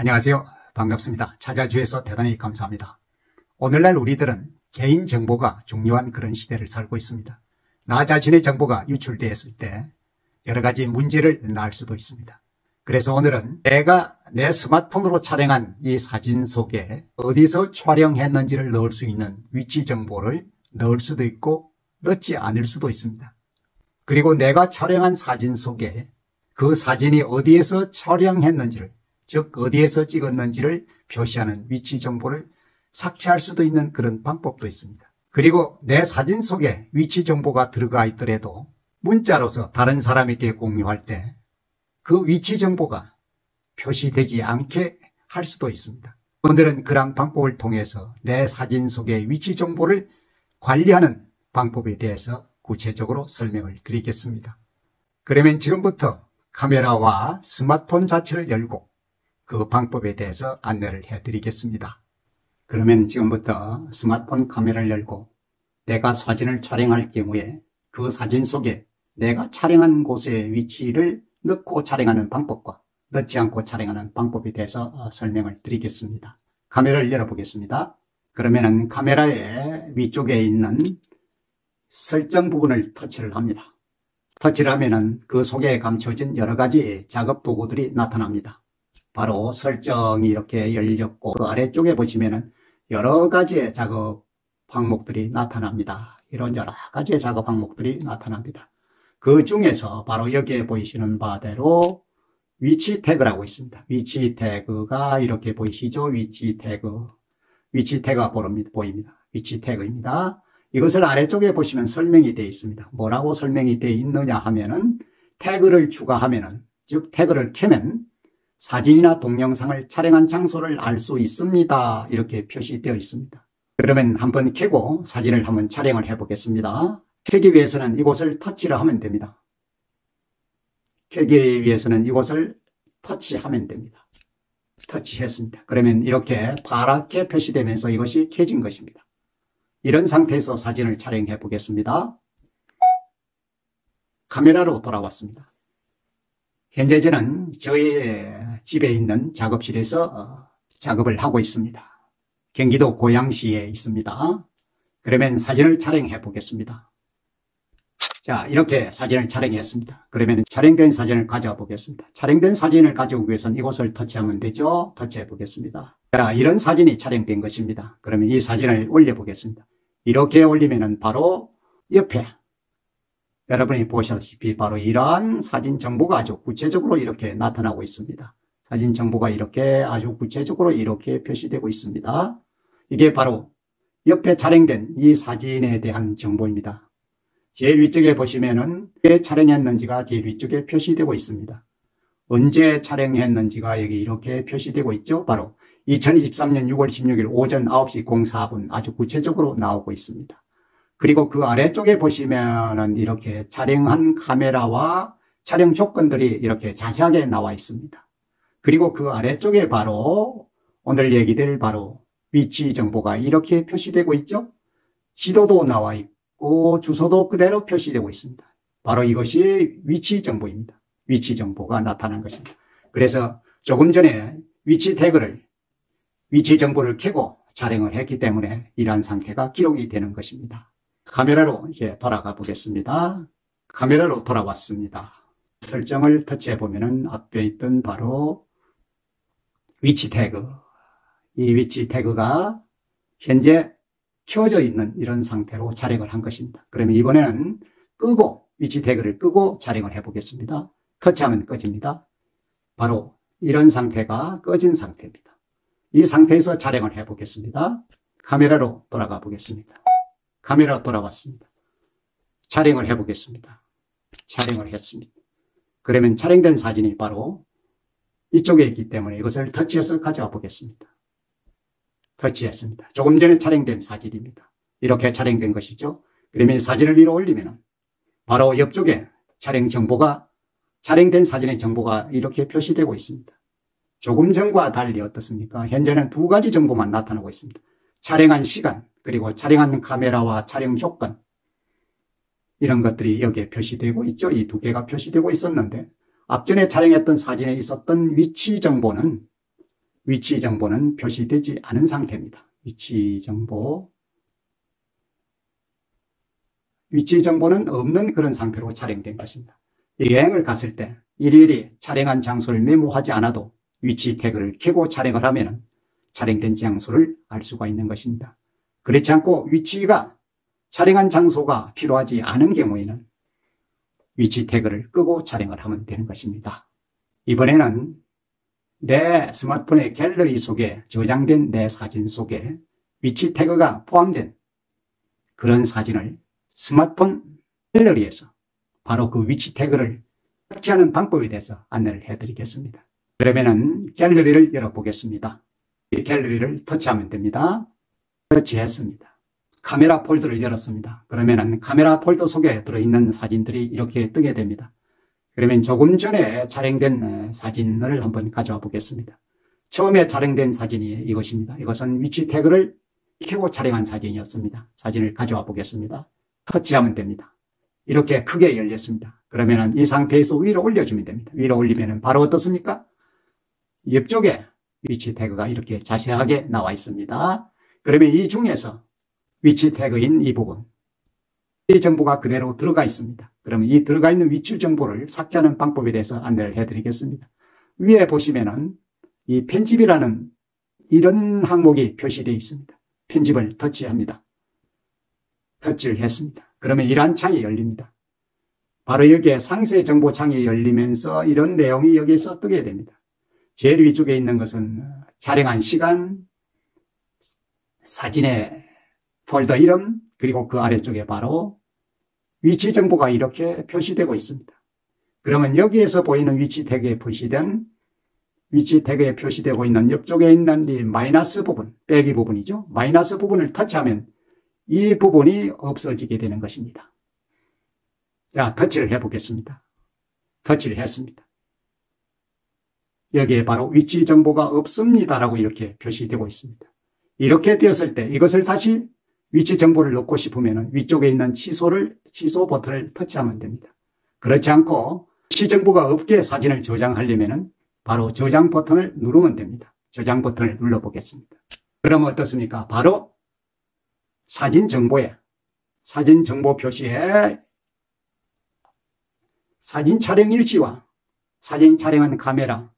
안녕하세요. 반갑습니다. 찾아주셔서 대단히 감사합니다. 오늘날 우리들은 개인정보가 중요한 그런 시대를 살고 있습니다. 나 자신의 정보가 유출되었을 때 여러 가지 문제를 낳을 수도 있습니다. 그래서 오늘은 내가 내 스마트폰으로 촬영한 이 사진 속에 어디서 촬영했는지를 넣을 수 있는 위치 정보를 넣을 수도 있고 넣지 않을 수도 있습니다. 그리고 내가 촬영한 사진 속에 그 사진이 어디에서 촬영했는지를, 즉 어디에서 찍었는지를 표시하는 위치 정보를 삭제할 수도 있는 그런 방법도 있습니다. 그리고 내 사진 속에 위치 정보가 들어가 있더라도 문자로서 다른 사람에게 공유할 때 그 위치 정보가 표시되지 않게 할 수도 있습니다. 오늘은 그런 방법을 통해서 내 사진 속의 위치 정보를 관리하는 방법에 대해서 구체적으로 설명을 드리겠습니다. 그러면 지금부터 카메라와 스마트폰 자체를 열고 그 방법에 대해서 안내를 해드리겠습니다. 그러면 지금부터 스마트폰 카메라를 열고 내가 사진을 촬영할 경우에 그 사진 속에 내가 촬영한 곳의 위치를 넣고 촬영하는 방법과 넣지 않고 촬영하는 방법에 대해서 설명을 드리겠습니다. 카메라를 열어보겠습니다. 그러면은 카메라의 위쪽에 있는 설정 부분을 터치를 합니다. 터치를 하면은 그 속에 감춰진 여러 가지 작업 도구들이 나타납니다. 바로 설정이 이렇게 열렸고 그 아래쪽에 보시면은 여러 가지의 작업 항목들이 나타납니다. 이런 여러 가지의 작업 항목들이 나타납니다. 그 중에서 바로 여기에 보이시는 바대로 위치 태그라고 있습니다. 위치 태그가 이렇게 보이시죠? 위치 태그가 보입니다. 위치 태그입니다. 이것을 아래쪽에 보시면 설명이 되어 있습니다. 뭐라고 설명이 되어 있느냐 하면은 태그를 추가하면은, 즉 태그를 켜면 사진이나 동영상을 촬영한 장소를 알 수 있습니다. 이렇게 표시되어 있습니다. 그러면 한번 켜고 사진을 한번 촬영을 해 보겠습니다. 켜기 위해서는 이곳을 터치를 하면 됩니다. 켜기 위해서는 이곳을 터치하면 됩니다. 터치했습니다. 그러면 이렇게 파랗게 표시되면서 이것이 켜진 것입니다. 이런 상태에서 사진을 촬영해 보겠습니다. 카메라로 돌아왔습니다. 현재 저는 저희 집에 있는 작업실에서 작업을 하고 있습니다. 경기도 고양시에 있습니다. 그러면 사진을 촬영해 보겠습니다. 자, 이렇게 사진을 촬영했습니다. 그러면 촬영된 사진을 가져와 보겠습니다. 촬영된 사진을 가져오기 위해서는 이곳을 터치하면 되죠. 터치해 보겠습니다. 자, 이런 사진이 촬영된 것입니다. 그러면 이 사진을 올려 보겠습니다. 이렇게 올리면은 바로 옆에 여러분이 보시다시피 바로 이러한 사진 정보가 아주 구체적으로 이렇게 나타나고 있습니다. 사진 정보가 이렇게 아주 구체적으로 이렇게 표시되고 있습니다. 이게 바로 옆에 촬영된 이 사진에 대한 정보입니다. 제일 위쪽에 보시면은 왜 촬영했는지가 제일 위쪽에 표시되고 있습니다. 언제 촬영했는지가 여기 이렇게 표시되고 있죠. 바로 2023년 6월 16일 오전 9시 04분 아주 구체적으로 나오고 있습니다. 그리고 그 아래쪽에 보시면은 이렇게 촬영한 카메라와 촬영 조건들이 이렇게 자세하게 나와 있습니다. 그리고 그 아래쪽에 바로 오늘 얘기될 바로 위치 정보가 이렇게 표시되고 있죠. 지도도 나와 있고 주소도 그대로 표시되고 있습니다. 바로 이것이 위치 정보입니다. 위치 정보가 나타난 것입니다. 그래서 조금 전에 위치 정보를 켜고 촬영을 했기 때문에 이러한 상태가 기록이 되는 것입니다. 카메라로 이제 돌아가 보겠습니다. 카메라로 돌아왔습니다. 설정을 터치해 보면은 앞에 있던 바로 위치 태그. 이 위치 태그가 현재 켜져 있는 이런 상태로 촬영을 한 것입니다. 그러면 이번에는 위치 태그를 끄고 촬영을 해 보겠습니다. 터치하면 꺼집니다. 바로 이런 상태가 꺼진 상태입니다. 이 상태에서 촬영을 해 보겠습니다. 카메라로 돌아가 보겠습니다. 카메라 돌아왔습니다. 촬영을 해 보겠습니다. 촬영을 했습니다. 그러면 촬영된 사진이 바로 이쪽에 있기 때문에 이것을 터치해서 가져와 보겠습니다. 터치했습니다. 조금 전에 촬영된 사진입니다. 이렇게 촬영된 것이죠. 그러면 사진을 위로 올리면 바로 옆쪽에 촬영된 사진의 정보가 이렇게 표시되고 있습니다. 조금 전과 달리 어떻습니까? 현재는 두 가지 정보만 나타나고 있습니다. 촬영한 시간, 그리고 촬영한 카메라와 촬영 조건, 이런 것들이 여기에 표시되고 있죠. 이 두 개가 표시되고 있었는데 앞전에 촬영했던 사진에 있었던 위치 정보는 위치 정보는 표시되지 않은 상태입니다. 위치 정보는 없는 그런 상태로 촬영된 것입니다. 여행을 갔을 때 일일이 촬영한 장소를 메모하지 않아도 위치 태그를 켜고 촬영을 하면 촬영된 장소를 알 수가 있는 것입니다. 그렇지 않고 위치가 촬영한 장소가 필요하지 않은 경우에는 위치 태그를 끄고 촬영을 하면 되는 것입니다. 이번에는 내 스마트폰의 갤러리 속에 저장된 내 사진 속에 위치 태그가 포함된 그런 사진을 스마트폰 갤러리에서 바로 그 위치 태그를 삭제하는 방법에 대해서 안내를 해드리겠습니다. 그러면은 갤러리를 열어보겠습니다. 이 갤러리를 터치하면 됩니다. 터치했습니다. 카메라 폴더를 열었습니다. 그러면은 카메라 폴더 속에 들어있는 사진들이 이렇게 뜨게 됩니다. 그러면 조금 전에 촬영된 사진을 한번 가져와 보겠습니다. 처음에 촬영된 사진이 이것입니다. 이것은 위치 태그를 켜고 촬영한 사진이었습니다. 사진을 가져와 보겠습니다. 터치하면 됩니다. 이렇게 크게 열렸습니다. 그러면 이 상태에서 위로 올려주면 됩니다. 위로 올리면 바로 어떻습니까? 옆쪽에 위치 태그가 이렇게 자세하게 나와 있습니다. 그러면 이 중에서 위치 태그인 이 부분, 이 정보가 그대로 들어가 있습니다. 그러면 이 들어가 있는 위치 정보를 삭제하는 방법에 대해서 안내를 해드리겠습니다. 위에 보시면은 이 편집이라는 이런 항목이 표시되어 있습니다. 편집을 터치합니다. 터치를 했습니다. 그러면 이러한 창이 열립니다. 바로 여기에 상세 정보 창이 열리면서 이런 내용이 여기에서 뜨게 됩니다. 제일 위쪽에 있는 것은 촬영한 시간, 사진의 폴더 이름, 그리고 그 아래쪽에 바로 위치 정보가 이렇게 표시되고 있습니다. 그러면 여기에서 보이는 위치 태그에 표시되고 있는 옆쪽에 있는 이 마이너스 부분, 빼기 부분이죠. 마이너스 부분을 터치하면 이 부분이 없어지게 되는 것입니다. 자, 터치를 해보겠습니다. 터치를 했습니다. 여기에 바로 위치 정보가 없습니다라고 이렇게 표시되고 있습니다. 이렇게 되었을 때 이것을 다시 위치 정보를 넣고 싶으면 위쪽에 있는 취소 버튼을 터치하면 됩니다. 그렇지 않고 위치 정보가 없게 사진을 저장하려면 바로 저장 버튼을 누르면 됩니다. 저장 버튼을 눌러보겠습니다. 그러면 어떻습니까? 바로 사진 정보 표시에 사진 촬영 일시와 사진 촬영한 카메라,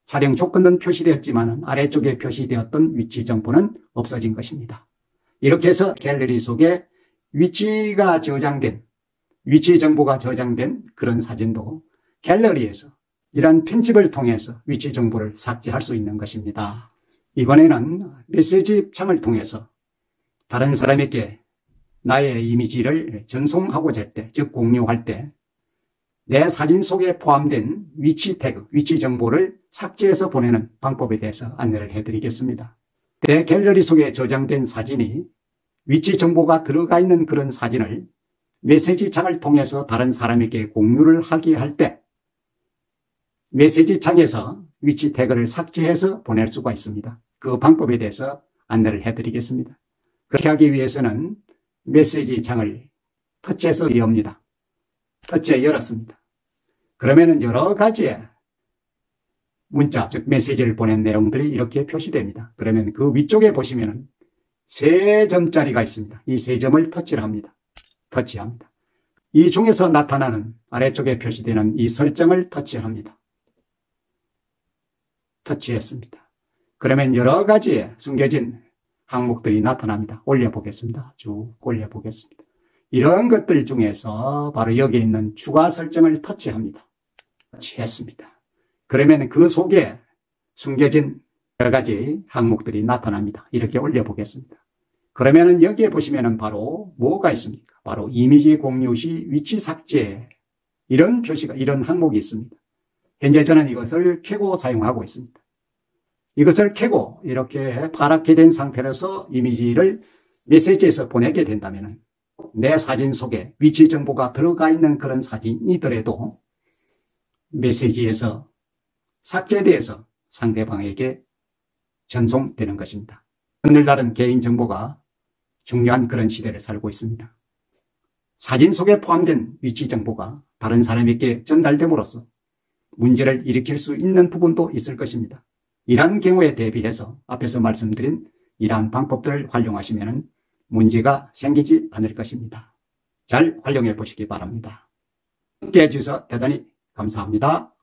촬영 조건은 표시되었지만 아래쪽에 표시되었던 위치 정보는 없어진 것입니다. 이렇게 해서 갤러리 속에 위치 정보가 저장된 그런 사진도 갤러리에서 이러한 편집을 통해서 위치 정보를 삭제할 수 있는 것입니다. 이번에는 메시지 창을 통해서 다른 사람에게 나의 이미지를 전송하고자 할 때, 즉 공유할 때 내 사진 속에 포함된 위치 태그, 위치 정보를 삭제해서 보내는 방법에 대해서 안내를 해드리겠습니다. 내 갤러리 속에 저장된 사진이 위치 정보가 들어가 있는 그런 사진을 메시지 창을 통해서 다른 사람에게 공유를 하게 할 때 메시지 창에서 위치 태그를 삭제해서 보낼 수가 있습니다. 그 방법에 대해서 안내를 해드리겠습니다. 그렇게 하기 위해서는 메시지 창을 터치해서 엽니다. 터치해 열었습니다. 그러면은 여러 가지의 문자, 즉 메시지를 보낸 내용들이 이렇게 표시됩니다. 그러면 그 위쪽에 보시면은 세 점짜리가 있습니다. 이 세 점을 터치를 합니다. 터치합니다. 이 중에서 나타나는 아래쪽에 표시되는 이 설정을 터치합니다. 터치했습니다. 그러면 여러 가지의 숨겨진 항목들이 나타납니다. 올려보겠습니다. 쭉 올려보겠습니다. 이런 것들 중에서 바로 여기 있는 추가 설정을 터치합니다. 터치했습니다. 그러면 그 속에 숨겨진 여러 가지 항목들이 나타납니다. 이렇게 올려보겠습니다. 그러면 여기에 보시면 바로 뭐가 있습니까? 바로 이미지 공유 시 위치 삭제, 이런 표시가, 이런 항목이 있습니다. 현재 저는 이것을 켜고 사용하고 있습니다. 이것을 켜고 이렇게 파랗게 된 상태로서 이미지를 메시지에서 보내게 된다면 내 사진 속에 위치 정보가 들어가 있는 그런 사진이더라도 메시지에서 삭제돼서 상대방에게 전송되는 것입니다. 오늘날은 개인정보가 중요한 그런 시대를 살고 있습니다. 사진 속에 포함된 위치 정보가 다른 사람에게 전달됨으로써 문제를 일으킬 수 있는 부분도 있을 것입니다. 이러한 경우에 대비해서 앞에서 말씀드린 이러한 방법들을 활용하시면 문제가 생기지 않을 것입니다. 잘 활용해 보시기 바랍니다. 함께 해주셔서 대단히 감사합니다.